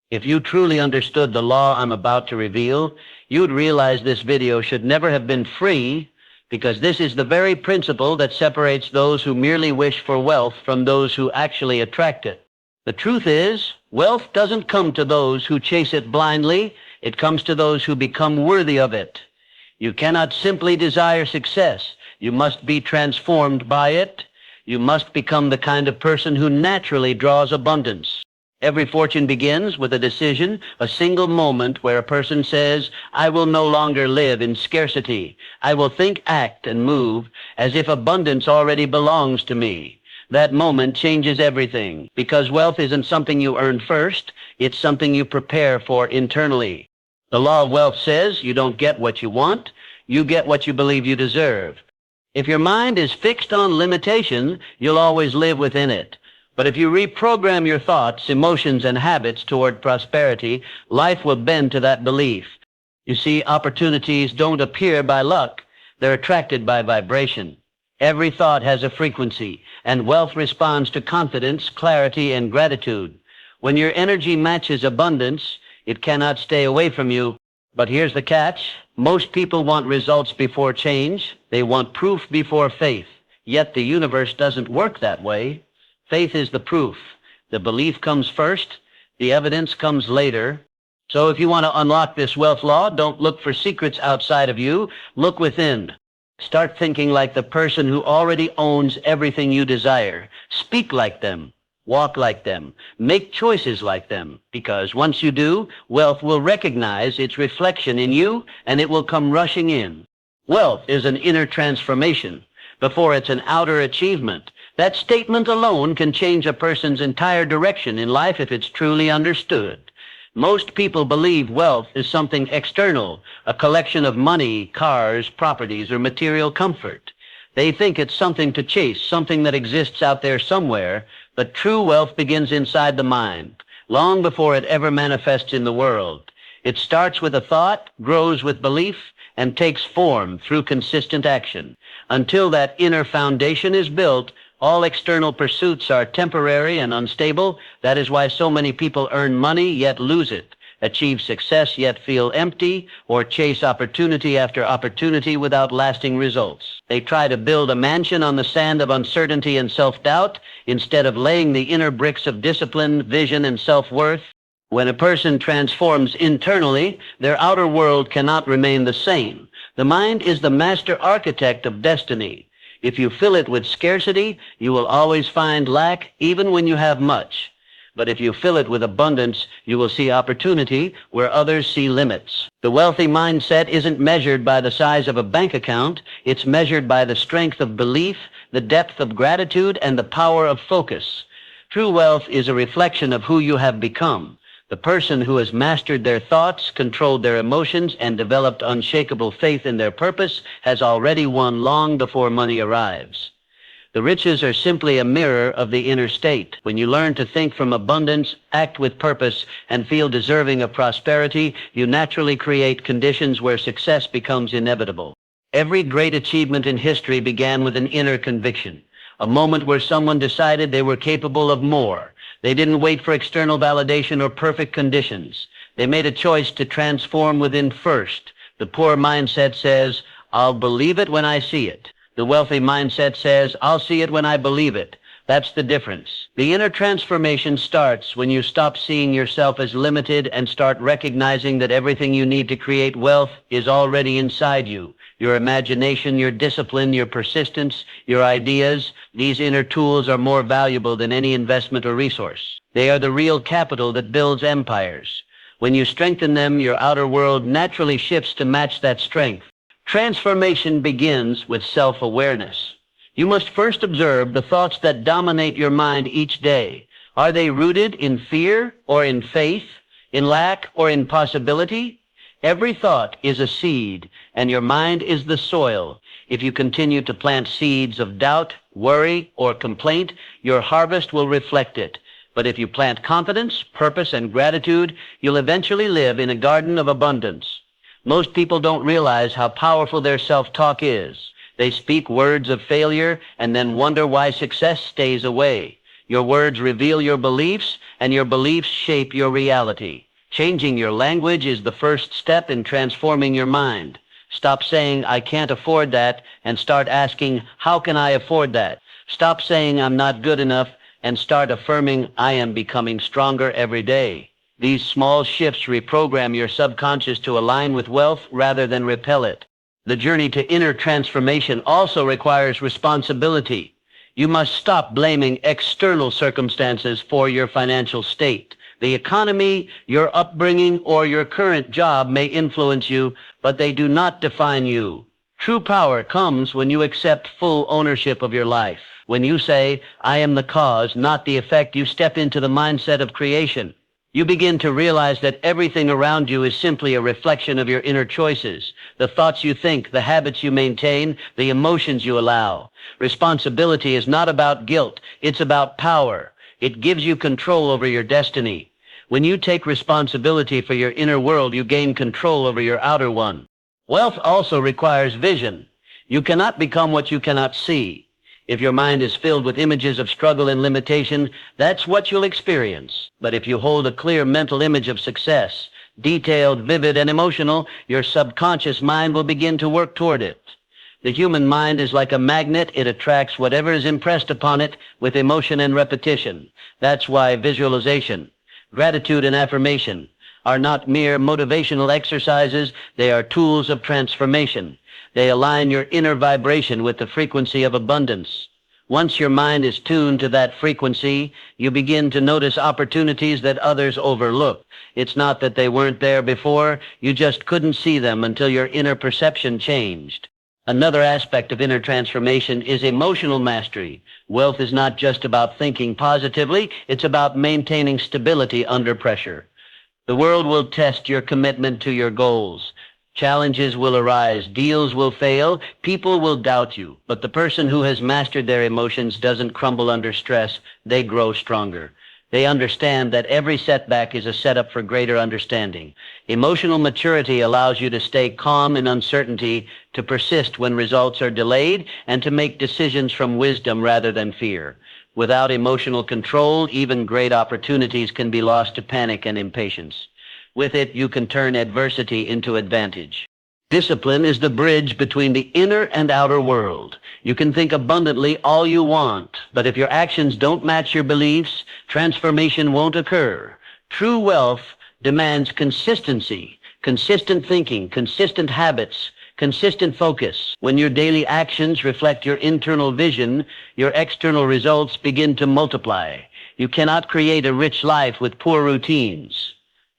If you truly understood the law I'm about to reveal, you'd realize this video should never have been free, because this is the very principle that separates those who merely wish for wealth from those who actually attract it. The truth is, wealth doesn't come to those who chase it blindly. It comes to those who become worthy of it. You cannot simply desire success. You must be transformed by it. You must become the kind of person who naturally draws abundance. Every fortune begins with a decision, a single moment where a person says, I will no longer live in scarcity. I will think, act, and move as if abundance already belongs to me. That moment changes everything, because wealth isn't something you earn first, it's something you prepare for internally. The law of wealth says you don't get what you want, you get what you believe you deserve. If your mind is fixed on limitation, you'll always live within it. But if you reprogram your thoughts, emotions, and habits toward prosperity, life will bend to that belief. You see, opportunities don't appear by luck. They're attracted by vibration. Every thought has a frequency, and wealth responds to confidence, clarity, and gratitude. When your energy matches abundance, it cannot stay away from you. But here's the catch. Most people want results before change. They want proof before faith. Yet the universe doesn't work that way. Faith is the proof. The belief comes first. The evidence comes later. So if you want to unlock this wealth law, don't look for secrets outside of you. Look within. Start thinking like the person who already owns everything you desire. Speak like them. Walk like them. Make choices like them. Because once you do, wealth will recognize its reflection in you, and it will come rushing in. Wealth is an inner transformation before it's an outer achievement. That statement alone can change a person's entire direction in life if it's truly understood. Most people believe wealth is something external, a collection of money, cars, properties, or material comfort. They think it's something to chase, something that exists out there somewhere, but true wealth begins inside the mind, long before it ever manifests in the world. It starts with a thought, grows with belief, and takes form through consistent action. Until that inner foundation is built, all external pursuits are temporary and unstable. That is why so many people earn money yet lose it, achieve success yet feel empty, or chase opportunity after opportunity without lasting results. They try to build a mansion on the sand of uncertainty and self-doubt instead of laying the inner bricks of discipline, vision, and self-worth. When a person transforms internally, their outer world cannot remain the same. The mind is the master architect of destiny. If you fill it with scarcity, you will always find lack, even when you have much. But if you fill it with abundance, you will see opportunity where others see limits. The wealthy mindset isn't measured by the size of a bank account. It's measured by the strength of belief, the depth of gratitude, and the power of focus. True wealth is a reflection of who you have become. The person who has mastered their thoughts, controlled their emotions, and developed unshakable faith in their purpose has already won long before money arrives. The riches are simply a mirror of the inner state. When you learn to think from abundance, act with purpose, and feel deserving of prosperity, you naturally create conditions where success becomes inevitable. Every great achievement in history began with an inner conviction, a moment where someone decided they were capable of more. They didn't wait for external validation or perfect conditions. They made a choice to transform within first. The poor mindset says, I'll believe it when I see it. The wealthy mindset says, I'll see it when I believe it. That's the difference. The inner transformation starts when you stop seeing yourself as limited and start recognizing that everything you need to create wealth is already inside you. Your imagination, your discipline, your persistence, your ideas, these inner tools are more valuable than any investment or resource. They are the real capital that builds empires. When you strengthen them, your outer world naturally shifts to match that strength. Transformation begins with self-awareness. You must first observe the thoughts that dominate your mind each day. Are they rooted in fear or in faith, in lack or in possibility? Every thought is a seed, and your mind is the soil. If you continue to plant seeds of doubt, worry, or complaint, your harvest will reflect it. But if you plant confidence, purpose, and gratitude, you'll eventually live in a garden of abundance. Most people don't realize how powerful their self-talk is. They speak words of failure and then wonder why success stays away. Your words reveal your beliefs, and your beliefs shape your reality. Changing your language is the first step in transforming your mind. Stop saying, "I can't afford that," and start asking, "How can I afford that?" Stop saying, "I'm not good enough," and start affirming, "I am becoming stronger every day." These small shifts reprogram your subconscious to align with wealth rather than repel it. The journey to inner transformation also requires responsibility. You must stop blaming external circumstances for your financial state. The economy, your upbringing, or your current job may influence you, but they do not define you. True power comes when you accept full ownership of your life. When you say, "I am the cause, not the effect," you step into the mindset of creation. You begin to realize that everything around you is simply a reflection of your inner choices, the thoughts you think, the habits you maintain, the emotions you allow. Responsibility is not about guilt, it's about power. It gives you control over your destiny. When you take responsibility for your inner world, you gain control over your outer one. Wealth also requires vision. You cannot become what you cannot see. If your mind is filled with images of struggle and limitation, that's what you'll experience. But if you hold a clear mental image of success, detailed, vivid, and emotional, your subconscious mind will begin to work toward it. The human mind is like a magnet. It attracts whatever is impressed upon it with emotion and repetition. That's why visualization, gratitude, and affirmation are not mere motivational exercises. They are tools of transformation. They align your inner vibration with the frequency of abundance. Once your mind is tuned to that frequency, you begin to notice opportunities that others overlook. It's not that they weren't there before, you just couldn't see them until your inner perception changed. Another aspect of inner transformation is emotional mastery. Wealth is not just about thinking positively, it's about maintaining stability under pressure. The world will test your commitment to your goals. Challenges will arise, deals will fail, people will doubt you. But the person who has mastered their emotions doesn't crumble under stress, they grow stronger. They understand that every setback is a setup for greater understanding. Emotional maturity allows you to stay calm in uncertainty, to persist when results are delayed, and to make decisions from wisdom rather than fear. Without emotional control, even great opportunities can be lost to panic and impatience. With it, you can turn adversity into advantage. Discipline is the bridge between the inner and outer world. You can think abundantly all you want, but if your actions don't match your beliefs, transformation won't occur. True wealth demands consistency, consistent thinking, consistent habits, consistent focus. When your daily actions reflect your internal vision, your external results begin to multiply. You cannot create a rich life with poor routines.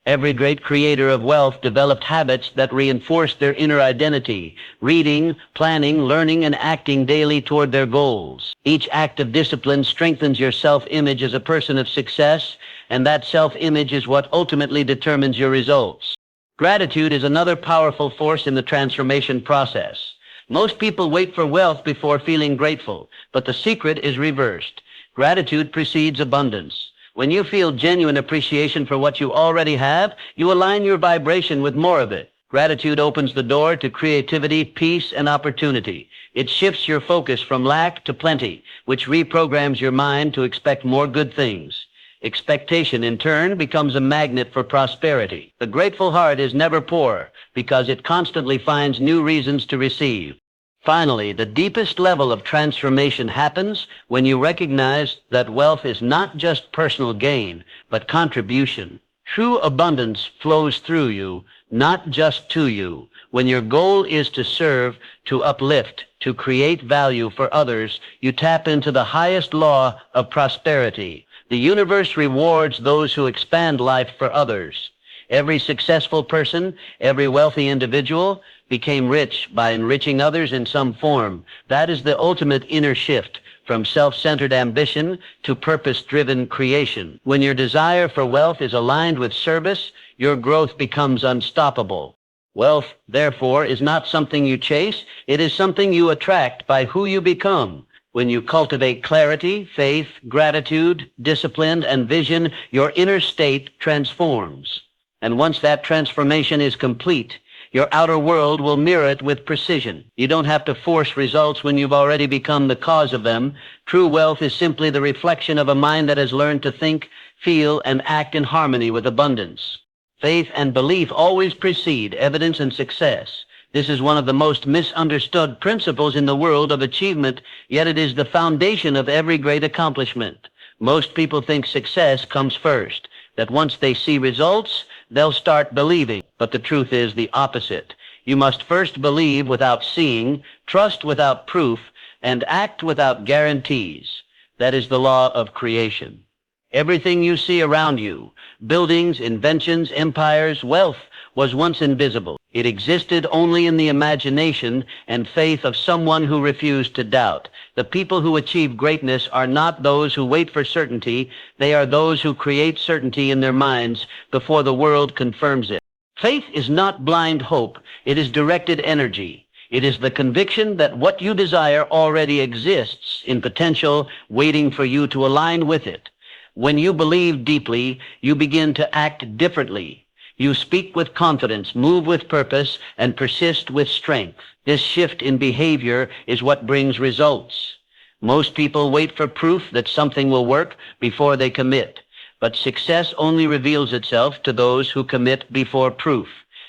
Every great creator of wealth developed habits that reinforced their inner identity, reading, planning, learning, and acting daily toward their goals. Each act of discipline strengthens your self-image as a person of success, and that self-image is what ultimately determines your results. Gratitude is another powerful force in the transformation process. Most people wait for wealth before feeling grateful, but the secret is reversed. Gratitude precedes abundance. When you feel genuine appreciation for what you already have, you align your vibration with more of it. Gratitude opens the door to creativity, peace, and opportunity. It shifts your focus from lack to plenty, which reprograms your mind to expect more good things. Expectation, in turn, becomes a magnet for prosperity. The grateful heart is never poor because it constantly finds new reasons to receive. Finally, the deepest level of transformation happens when you recognize that wealth is not just personal gain, but contribution. True abundance flows through you, not just to you. When your goal is to serve, to uplift, to create value for others, you tap into the highest law of prosperity. The universe rewards those who expand life for others. Every successful person, every wealthy individual became rich by enriching others in some form. That is the ultimate inner shift, from self-centered ambition to purpose-driven creation. When your desire for wealth is aligned with service, your growth becomes unstoppable. Wealth, therefore, is not something you chase. It is something you attract by who you become. When you cultivate clarity, faith, gratitude, discipline, and vision, your inner state transforms. And once that transformation is complete, Your outer world will mirror it with precision. You don't have to force results when you've already become the cause of them. True wealth is simply the reflection of a mind that has learned to think, feel, and act in harmony with abundance. Faith and belief always precede evidence and success. This is one of the most misunderstood principles in the world of achievement, yet it is the foundation of every great accomplishment. Most people think success comes first, that once they see results, they'll start believing. But the truth is the opposite. You must first believe without seeing, trust without proof, and act without guarantees. That is the law of creation. Everything you see around you, buildings, inventions, empires, wealth, was once invisible. It existed only in the imagination and faith of someone who refused to doubt. The people who achieve greatness are not those who wait for certainty. They are those who create certainty in their minds before the world confirms it. Faith is not blind hope. It is directed energy. It is the conviction that what you desire already exists in potential, waiting for you to align with it. When you believe deeply, you begin to act differently. You speak with confidence, move with purpose, and persist with strength. This shift in behavior is what brings results. Most people wait for proof that something will work before they commit. But success only reveals itself to those who commit before proof.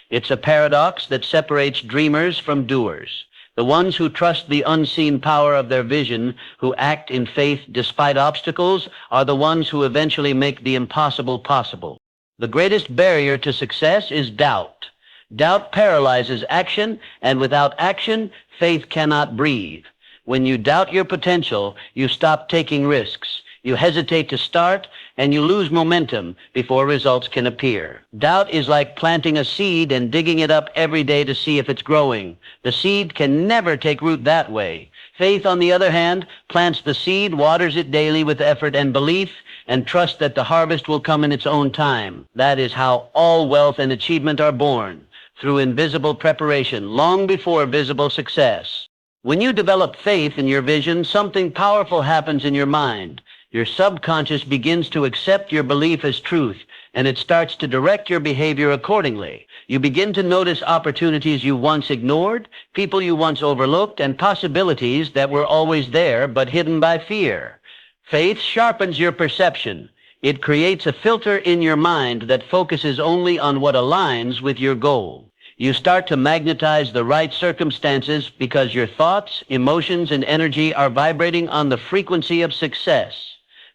It's a paradox that separates dreamers from doers. The ones who trust the unseen power of their vision, who act in faith despite obstacles, are the ones who eventually make the impossible possible. The greatest barrier to success is doubt. Doubt paralyzes action, and without action, faith cannot breathe. When you doubt your potential, you stop taking risks. You hesitate to start, and you lose momentum before results can appear. Doubt is like planting a seed and digging it up every day to see if it's growing. The seed can never take root that way. Faith, on the other hand, plants the seed, waters it daily with effort and belief, and trusts that the harvest will come in its own time. That is how all wealth and achievement are born, through invisible preparation, long before visible success. When you develop faith in your vision, something powerful happens in your mind. Your subconscious begins to accept your belief as truth, and it starts to direct your behavior accordingly. You begin to notice opportunities you once ignored, people you once overlooked, and possibilities that were always there but hidden by fear. Faith sharpens your perception. It creates a filter in your mind that focuses only on what aligns with your goal. You start to magnetize the right circumstances because your thoughts, emotions, and energy are vibrating on the frequency of success.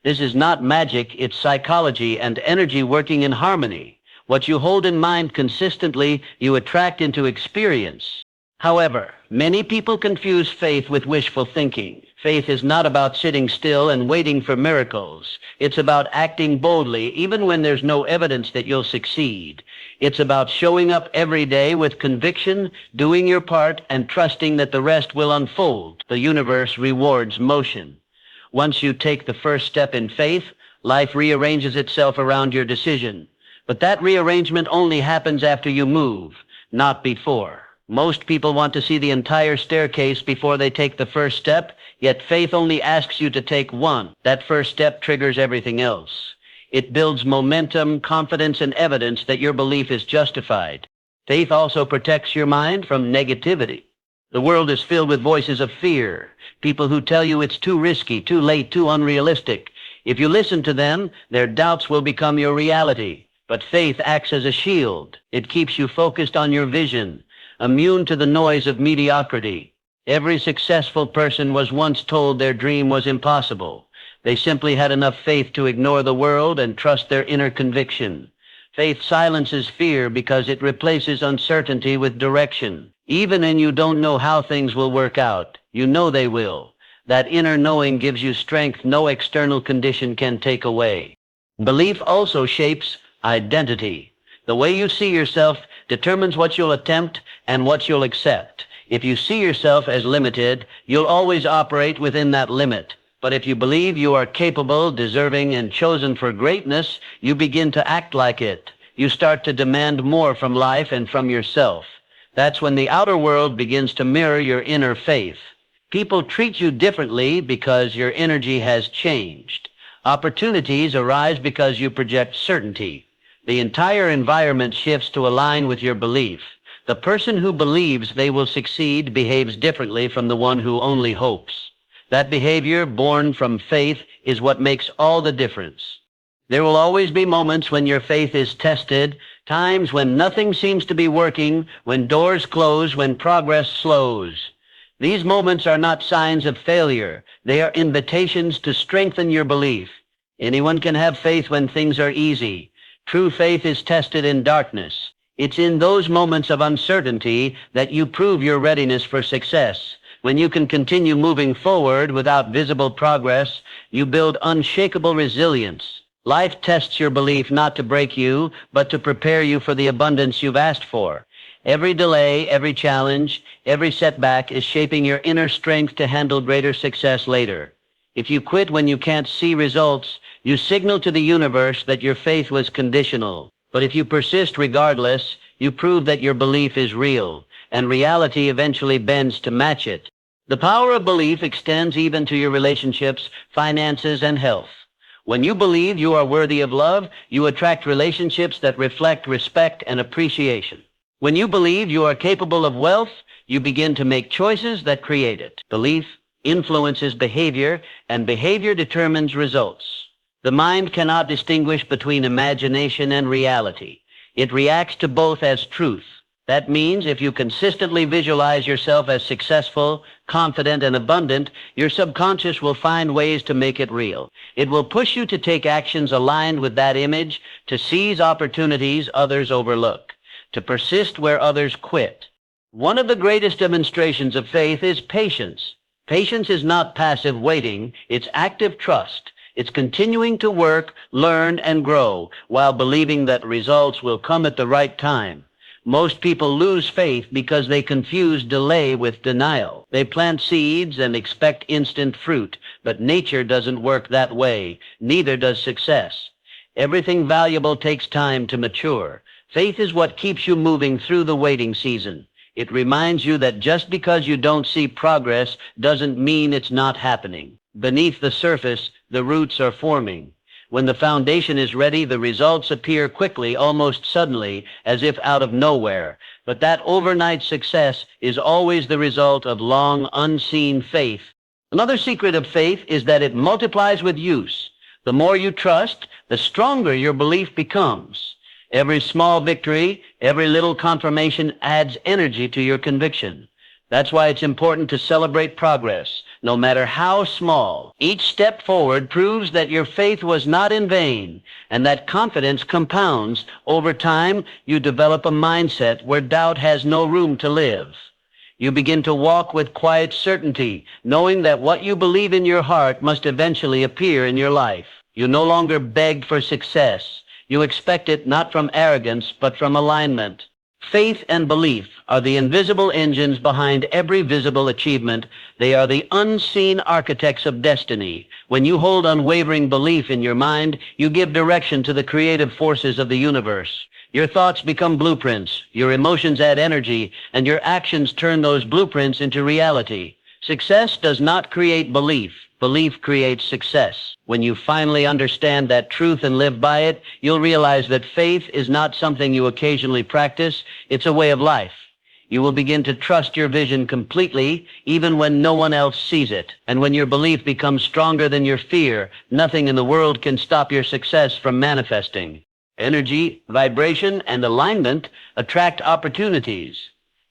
This is not magic, it's psychology and energy working in harmony. What you hold in mind consistently, you attract into experience. However, many people confuse faith with wishful thinking. Faith is not about sitting still and waiting for miracles. It's about acting boldly, even when there's no evidence that you'll succeed. It's about showing up every day with conviction, doing your part, and trusting that the rest will unfold. The universe rewards motion. Once you take the first step in faith, life rearranges itself around your decision. But that rearrangement only happens after you move, not before. Most people want to see the entire staircase before they take the first step, yet faith only asks you to take one. That first step triggers everything else. It builds momentum, confidence, and evidence that your belief is justified. Faith also protects your mind from negativity. The world is filled with voices of fear, people who tell you it's too risky, too late, too unrealistic. If you listen to them, their doubts will become your reality. But faith acts as a shield. It keeps you focused on your vision, immune to the noise of mediocrity. Every successful person was once told their dream was impossible. They simply had enough faith to ignore the world and trust their inner conviction. Faith silences fear because it replaces uncertainty with direction. Even when you don't know how things will work out, you know they will. That inner knowing gives you strength no external condition can take away. Belief also shapes identity. The way you see yourself determines what you'll attempt and what you'll accept. If you see yourself as limited, you'll always operate within that limit. But if you believe you are capable, deserving, and chosen for greatness, you begin to act like it. You start to demand more from life and from yourself. That's when the outer world begins to mirror your inner faith. People treat you differently because your energy has changed. Opportunities arise because you project certainty. The entire environment shifts to align with your belief. The person who believes they will succeed behaves differently from the one who only hopes. That behavior, born from faith, is what makes all the difference. There will always be moments when your faith is tested, times when nothing seems to be working, when doors close, when progress slows. These moments are not signs of failure. They are invitations to strengthen your belief. Anyone can have faith when things are easy. True faith is tested in darkness. It's in those moments of uncertainty that you prove your readiness for success. When you can continue moving forward without visible progress, you build unshakable resilience. Life tests your belief not to break you, but to prepare you for the abundance you've asked for. Every delay, every challenge, every setback is shaping your inner strength to handle greater success later. If you quit when you can't see results, you signal to the universe that your faith was conditional. But if you persist regardless, you prove that your belief is real, and reality eventually bends to match it. The power of belief extends even to your relationships, finances, and health. When you believe you are worthy of love, you attract relationships that reflect respect and appreciation. When you believe you are capable of wealth, you begin to make choices that create it. Belief influences behavior, and behavior determines results. The mind cannot distinguish between imagination and reality. It reacts to both as truth. That means if you consistently visualize yourself as successful, confident, and abundant, your subconscious will find ways to make it real. It will push you to take actions aligned with that image, to seize opportunities others overlook, to persist where others quit. One of the greatest demonstrations of faith is patience. Patience is not passive waiting, it's active trust. It's continuing to work, learn, and grow while believing that results will come at the right time. Most people lose faith because they confuse delay with denial. They plant seeds and expect instant fruit, but nature doesn't work that way. Neither does success. Everything valuable takes time to mature. Faith is what keeps you moving through the waiting season. It reminds you that just because you don't see progress doesn't mean it's not happening. Beneath the surface, the roots are forming. When the foundation is ready, the results appear quickly, almost suddenly, as if out of nowhere. But that overnight success is always the result of long, unseen faith. Another secret of faith is that it multiplies with use. The more you trust, the stronger your belief becomes. Every small victory, every little confirmation adds energy to your conviction. That's why it's important to celebrate progress, no matter how small. Each step forward proves that your faith was not in vain, and that confidence compounds. Over time, you develop a mindset where doubt has no room to live. You begin to walk with quiet certainty, knowing that what you believe in your heart must eventually appear in your life. You no longer beg for success. You expect it not from arrogance, but from alignment. Faith and belief are the invisible engines behind every visible achievement. They are the unseen architects of destiny. When you hold unwavering belief in your mind, you give direction to the creative forces of the universe. Your thoughts become blueprints, your emotions add energy, and your actions turn those blueprints into reality. Success does not create belief. Belief creates success. When you finally understand that truth and live by it, you'll realize that faith is not something you occasionally practice. It's a way of life. You will begin to trust your vision completely, even when no one else sees it. And when your belief becomes stronger than your fear, nothing in the world can stop your success from manifesting. Energy, vibration, and alignment attract opportunities.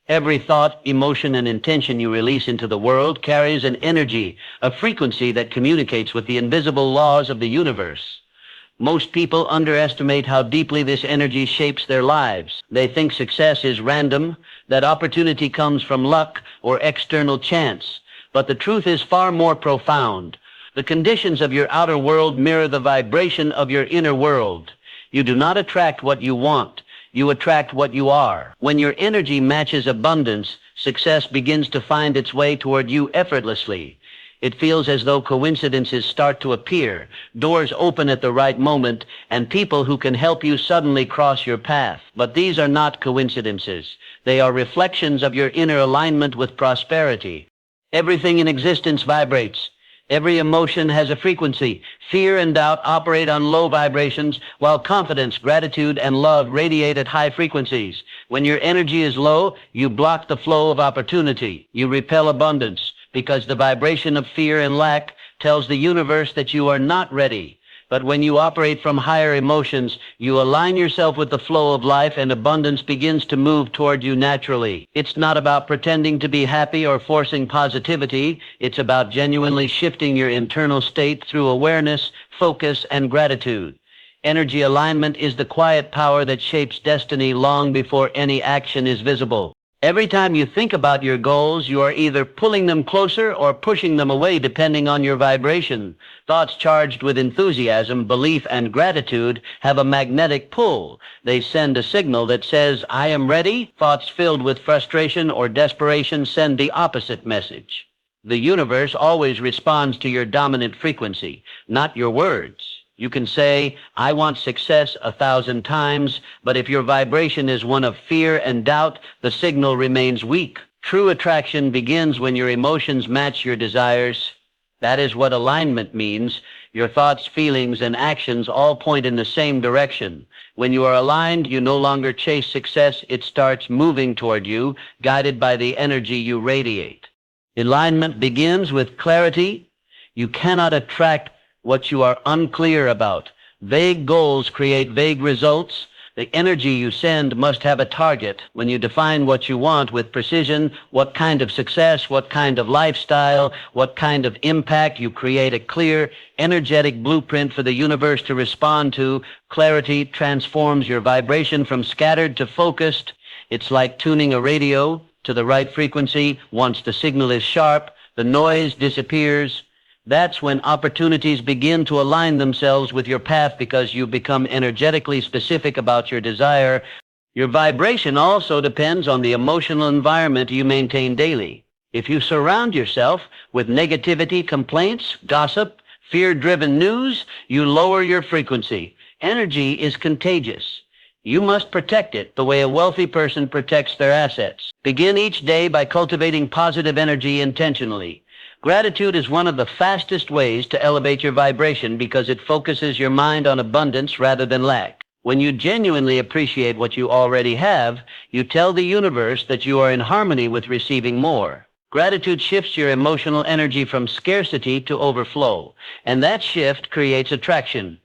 Every thought, emotion, and intention you release into the world carries an energy, a frequency that communicates with the invisible laws of the universe. Most people underestimate how deeply this energy shapes their lives. They think success is random, that opportunity comes from luck or external chance. But the truth is far more profound. The conditions of your outer world mirror the vibration of your inner world. You do not attract what you want. You attract what you are. When your energy matches abundance, success begins to find its way toward you effortlessly. It feels as though coincidences start to appear, doors open at the right moment, and people who can help you suddenly cross your path. But these are not coincidences. They are reflections of your inner alignment with prosperity. Everything in existence vibrates. Every emotion has a frequency. Fear and doubt operate on low vibrations, while confidence, gratitude, and love radiate at high frequencies. When your energy is low, you block the flow of opportunity. You repel abundance, because the vibration of fear and lack tells the universe that you are not ready. But when you operate from higher emotions, you align yourself with the flow of life and abundance begins to move toward you naturally. It's not about pretending to be happy or forcing positivity. It's about genuinely shifting your internal state through awareness, focus, and gratitude. Energy alignment is the quiet power that shapes destiny long before any action is visible. Every time you think about your goals, you are either pulling them closer or pushing them away depending on your vibration. Thoughts charged with enthusiasm, belief, and gratitude have a magnetic pull. They send a signal that says, I am ready. Thoughts filled with frustration or desperation send the opposite message. The universe always responds to your dominant frequency, not your words. You can say, I want success 1,000 times, but if your vibration is one of fear and doubt, the signal remains weak. True attraction begins when your emotions match your desires. That is what alignment means. Your thoughts, feelings, and actions all point in the same direction. When you are aligned, you no longer chase success. It starts moving toward you, guided by the energy you radiate. Alignment begins with clarity. You cannot attract what you are unclear about. Vague goals create vague results. The energy you send must have a target. When you define what you want with precision, what kind of success, what kind of lifestyle, what kind of impact, you create a clear, energetic blueprint for the universe to respond to. Clarity transforms your vibration from scattered to focused. It's like tuning a radio to the right frequency. Once the signal is sharp, the noise disappears. That's when opportunities begin to align themselves with your path because you become energetically specific about your desire. Your vibration also depends on the emotional environment you maintain daily. If you surround yourself with negativity, complaints, gossip, fear-driven news, you lower your frequency. Energy is contagious. You must protect it the way a wealthy person protects their assets. Begin each day by cultivating positive energy intentionally. Gratitude is one of the fastest ways to elevate your vibration because it focuses your mind on abundance rather than lack. When you genuinely appreciate what you already have, you tell the universe that you are in harmony with receiving more. Gratitude shifts your emotional energy from scarcity to overflow, and that shift creates attraction.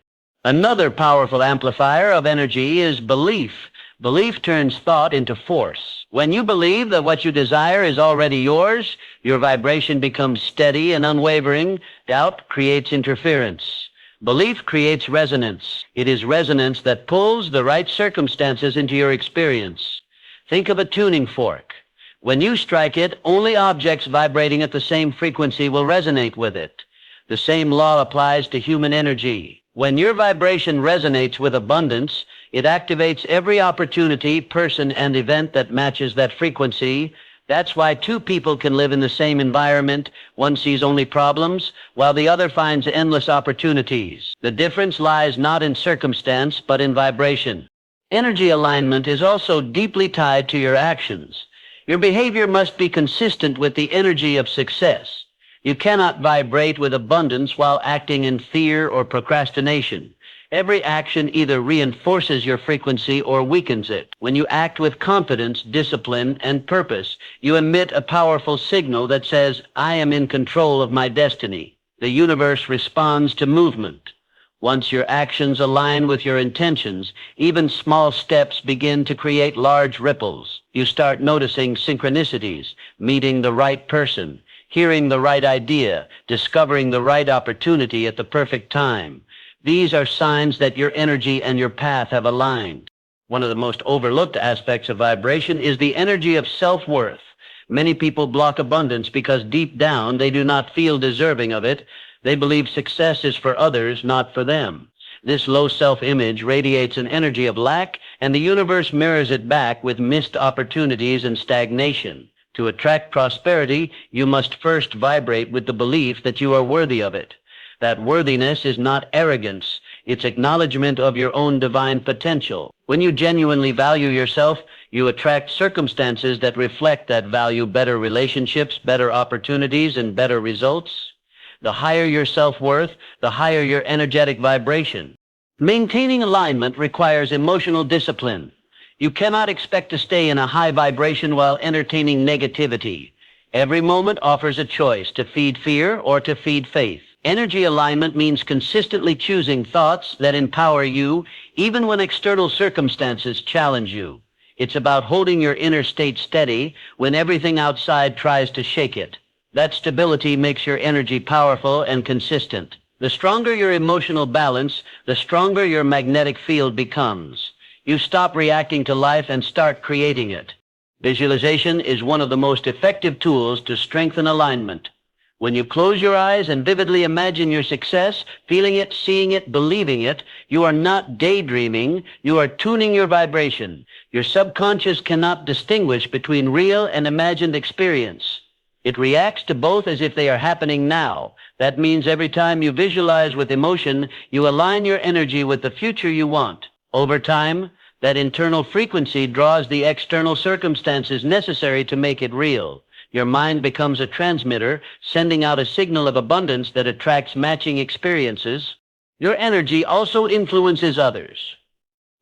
Another powerful amplifier of energy is belief. Belief turns thought into force. When you believe that what you desire is already yours, your vibration becomes steady and unwavering. Doubt creates interference. Belief creates resonance. It is resonance that pulls the right circumstances into your experience. Think of a tuning fork. When you strike it, only objects vibrating at the same frequency will resonate with it. The same law applies to human energy. When your vibration resonates with abundance, it activates every opportunity, person, and event that matches that frequency. That's why two people can live in the same environment. One sees only problems, while the other finds endless opportunities. The difference lies not in circumstance, but in vibration. Energy alignment is also deeply tied to your actions. Your behavior must be consistent with the energy of success. You cannot vibrate with abundance while acting in fear or procrastination. Every action either reinforces your frequency or weakens it. When you act with confidence, discipline, and purpose, you emit a powerful signal that says, I am in control of my destiny. The universe responds to movement. Once your actions align with your intentions, even small steps begin to create large ripples. You start noticing synchronicities, meeting the right person, hearing the right idea, discovering the right opportunity at the perfect time. These are signs that your energy and your path have aligned. One of the most overlooked aspects of vibration is the energy of self-worth. Many people block abundance because deep down they do not feel deserving of it. They believe success is for others, not for them. This low self-image radiates an energy of lack, and the universe mirrors it back with missed opportunities and stagnation. To attract prosperity, you must first vibrate with the belief that you are worthy of it. That worthiness is not arrogance. It's acknowledgement of your own divine potential. When you genuinely value yourself, you attract circumstances that reflect that value, better relationships, better opportunities, and better results. The higher your self-worth, the higher your energetic vibration. Maintaining alignment requires emotional discipline. You cannot expect to stay in a high vibration while entertaining negativity. Every moment offers a choice to feed fear or to feed faith. Energy alignment means consistently choosing thoughts that empower you, even when external circumstances challenge you. It's about holding your inner state steady when everything outside tries to shake it. That stability makes your energy powerful and consistent. The stronger your emotional balance, the stronger your magnetic field becomes. You stop reacting to life and start creating it. Visualization is one of the most effective tools to strengthen alignment. When you close your eyes and vividly imagine your success, feeling it, seeing it, believing it, you are not daydreaming, you are tuning your vibration. Your subconscious cannot distinguish between real and imagined experience. It reacts to both as if they are happening now. That means every time you visualize with emotion, you align your energy with the future you want. Over time, that internal frequency draws the external circumstances necessary to make it real. Your mind becomes a transmitter, sending out a signal of abundance that attracts matching experiences. Your energy also influences others.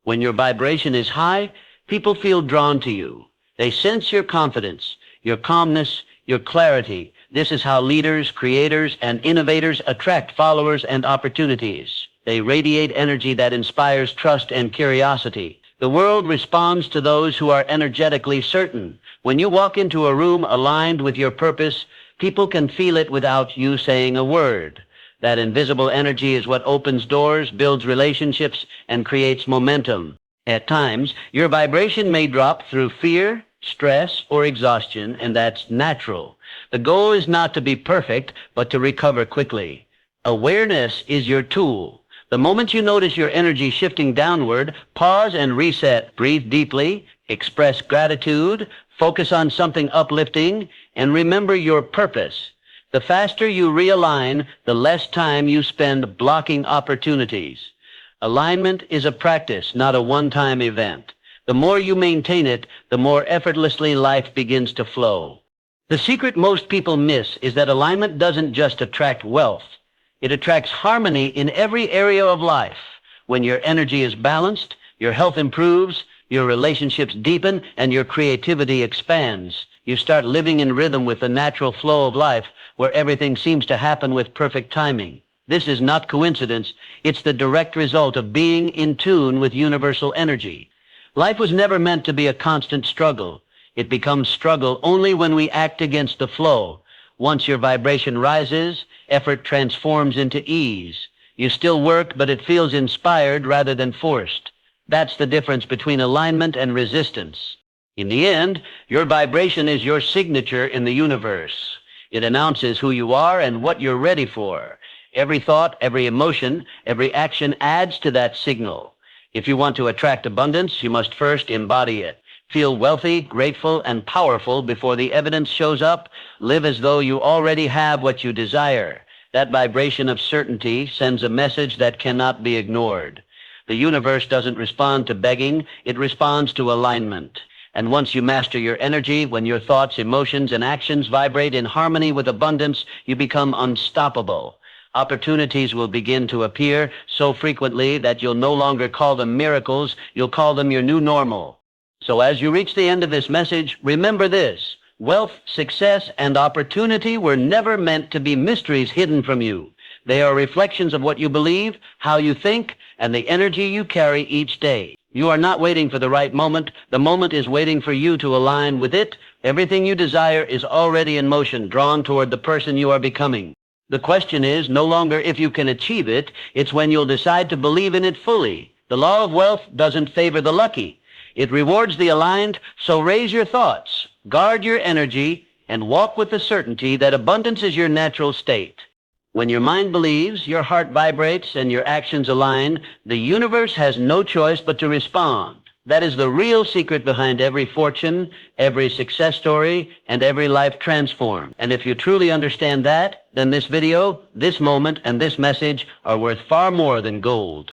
When your vibration is high, people feel drawn to you. They sense your confidence, your calmness, your clarity. This is how leaders, creators, and innovators attract followers and opportunities. They radiate energy that inspires trust and curiosity. The world responds to those who are energetically certain. When you walk into a room aligned with your purpose, people can feel it without you saying a word. That invisible energy is what opens doors, builds relationships, and creates momentum. At times, your vibration may drop through fear, stress, or exhaustion, and that's natural. The goal is not to be perfect, but to recover quickly. Awareness is your tool. The moment you notice your energy shifting downward, pause and reset. Breathe deeply, express gratitude, focus on something uplifting, and remember your purpose. The faster you realign, the less time you spend blocking opportunities. Alignment is a practice, not a one-time event. The more you maintain it, the more effortlessly life begins to flow. The secret most people miss is that alignment doesn't just attract wealth. It attracts harmony in every area of life. When your energy is balanced, your health improves, your relationships deepen, and your creativity expands. You start living in rhythm with the natural flow of life, where everything seems to happen with perfect timing. This is not coincidence. It's the direct result of being in tune with universal energy. Life was never meant to be a constant struggle. It becomes struggle only when we act against the flow. Once your vibration rises, effort transforms into ease. You still work, but it feels inspired rather than forced. That's the difference between alignment and resistance. In the end, your vibration is your signature in the universe. It announces who you are and what you're ready for. Every thought, every emotion, every action adds to that signal. If you want to attract abundance, you must first embody it. Feel wealthy, grateful, and powerful before the evidence shows up. Live as though you already have what you desire. That vibration of certainty sends a message that cannot be ignored. The universe doesn't respond to begging, it responds to alignment. And once you master your energy, when your thoughts, emotions, and actions vibrate in harmony with abundance, you become unstoppable. Opportunities will begin to appear so frequently that you'll no longer call them miracles, you'll call them your new normal. So as you reach the end of this message, remember this: wealth, success, and opportunity were never meant to be mysteries hidden from you. They are reflections of what you believe, how you think, and the energy you carry each day. You are not waiting for the right moment. The moment is waiting for you to align with it. Everything you desire is already in motion, drawn toward the person you are becoming. The question is no longer if you can achieve it, it's when you'll decide to believe in it fully. The law of wealth doesn't favor the lucky. It rewards the aligned, so raise your thoughts, guard your energy, and walk with the certainty that abundance is your natural state. When your mind believes, your heart vibrates, and your actions align, the universe has no choice but to respond. That is the real secret behind every fortune, every success story, and every life transformed. And if you truly understand that, then this video, this moment, and this message are worth far more than gold.